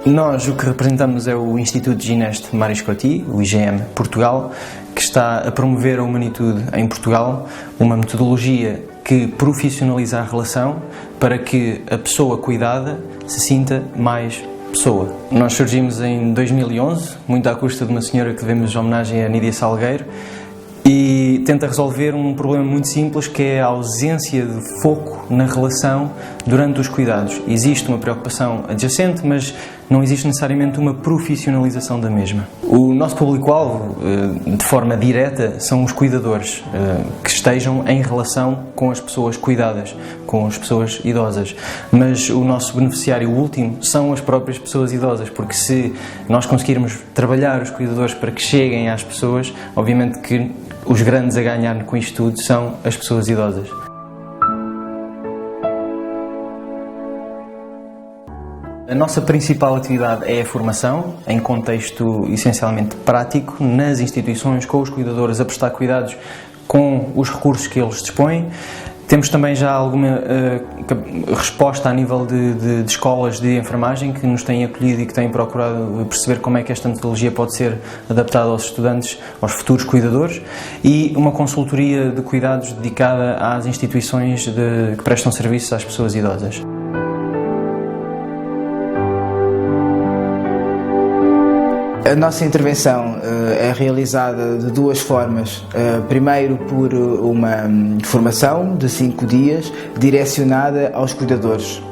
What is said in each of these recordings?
Nós o que representamos é o Instituto Gineste Maris Coty, o IGM Portugal, que está a promover a Humanitude em Portugal, uma metodologia que profissionaliza a relação para que a pessoa cuidada se sinta mais pessoa. Nós surgimos em 2011, muito à custa de uma senhora que devemos homenagem a Nídia Salgueiro, e tenta resolver um problema muito simples, que é a ausência de foco na relação durante os cuidados. Existe uma preocupação adjacente, mas não existe necessariamente uma profissionalização da mesma. O nosso público-alvo, de forma direta, são os cuidadores, que estejam em relação com as pessoas cuidadas, com as pessoas idosas. Mas o nosso beneficiário último são as próprias pessoas idosas, porque se nós conseguirmos trabalhar os cuidadores para que cheguem às pessoas, obviamente que os grandes a ganhar com isto tudo são as pessoas idosas. A nossa principal atividade é a formação, em contexto essencialmente prático, nas instituições, com os cuidadores a prestar cuidados com os recursos que eles dispõem. Temos também já alguma resposta a nível de escolas de enfermagem que nos têm acolhido e que têm procurado perceber como é que esta metodologia pode ser adaptada aos estudantes, aos futuros cuidadores, e uma consultoria de cuidados dedicada às instituições que prestam serviços às pessoas idosas. A nossa intervenção é realizada de duas formas. Primeiro, por uma formação de 5 dias direcionada aos cuidadores.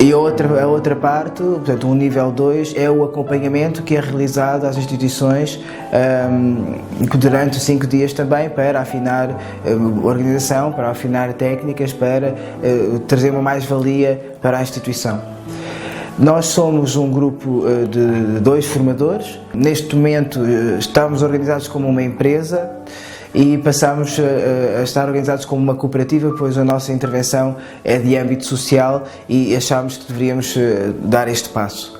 E a outra parte, portanto, o nível 2, é o acompanhamento que é realizado às instituições durante 5 dias também, para afinar a organização, para afinar técnicas, para trazer uma mais-valia para a instituição. Nós somos um grupo de 2 formadores. Neste momento estamos organizados como uma empresa e passamos a estar organizados como uma cooperativa, pois a nossa intervenção é de âmbito social e achámos que deveríamos dar este passo.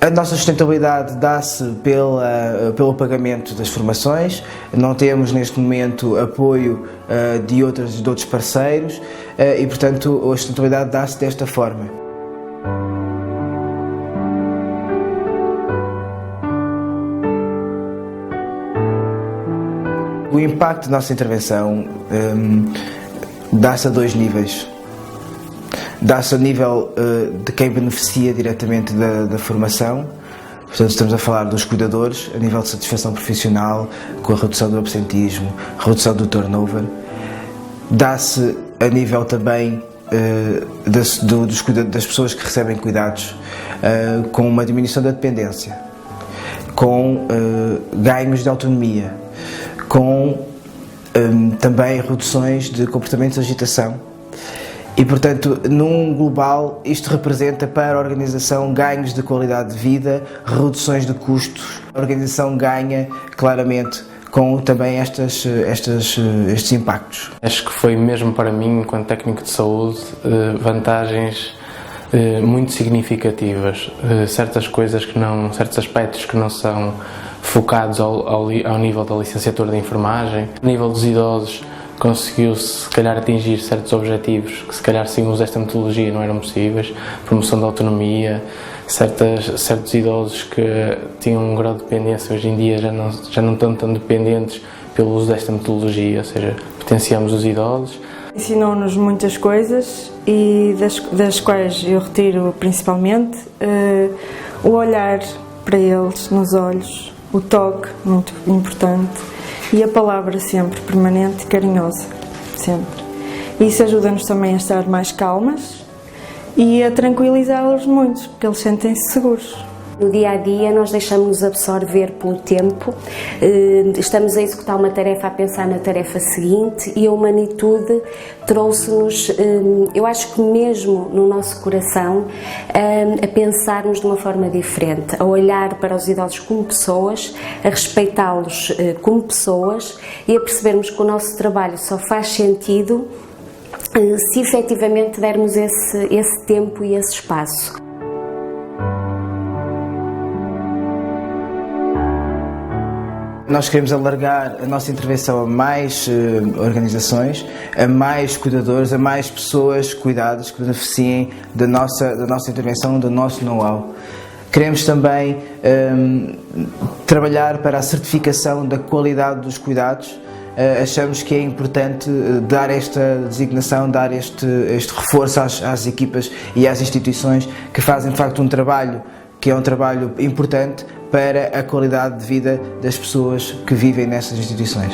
A nossa sustentabilidade dá-se pelo pagamento das formações. Não temos neste momento apoio de outros parceiros e, portanto, a sustentabilidade dá-se desta forma. O impacto da nossa intervenção dá-se a 2 níveis. Dá-se a nível de quem beneficia diretamente da formação, portanto estamos a falar dos cuidadores, a nível de satisfação profissional, com a redução do absentismo, a redução do turnover. Dá-se a nível também das pessoas que recebem cuidados, com uma diminuição da dependência, com ganhos de autonomia, com também reduções de comportamentos de agitação. E, portanto, num global, isto representa para a organização ganhos de qualidade de vida, reduções de custos. A organização ganha claramente com também estes impactos. Acho que foi mesmo para mim, enquanto técnico de saúde, vantagens muito significativas. Certas aspectos que não são focados ao nível da licenciatura de enfermagem. A nível dos idosos, conseguiu-se, se calhar, atingir certos objetivos que, se calhar, sem o uso desta metodologia não eram possíveis. Promoção da autonomia, certos idosos que tinham um grau de dependência, hoje em dia já não estão tão dependentes pelo uso desta metodologia, ou seja, potenciamos os idosos. Ensinou-nos muitas coisas e das quais eu retiro principalmente o olhar para eles nos olhos, o toque, muito importante, e a palavra sempre permanente e carinhosa, sempre. Isso ajuda-nos também a estar mais calmas e a tranquilizá-los muito, porque eles sentem-se seguros. No dia a dia nós deixamos-nos absorver pelo tempo, estamos a executar uma tarefa a pensar na tarefa seguinte, e a humanitude trouxe-nos, eu acho que mesmo no nosso coração, a pensarmos de uma forma diferente, a olhar para os idosos como pessoas, a respeitá-los como pessoas e a percebermos que o nosso trabalho só faz sentido se efetivamente dermos esse tempo e esse espaço. Nós queremos alargar a nossa intervenção a mais organizações, a mais cuidadores, a mais pessoas cuidadas que beneficiem da nossa intervenção, do nosso know-how. Queremos também trabalhar para a certificação da qualidade dos cuidados. Achamos que é importante dar esta designação, dar este reforço às equipas e às instituições que fazem de facto um trabalho que é um trabalho importante para a qualidade de vida das pessoas que vivem nessas instituições.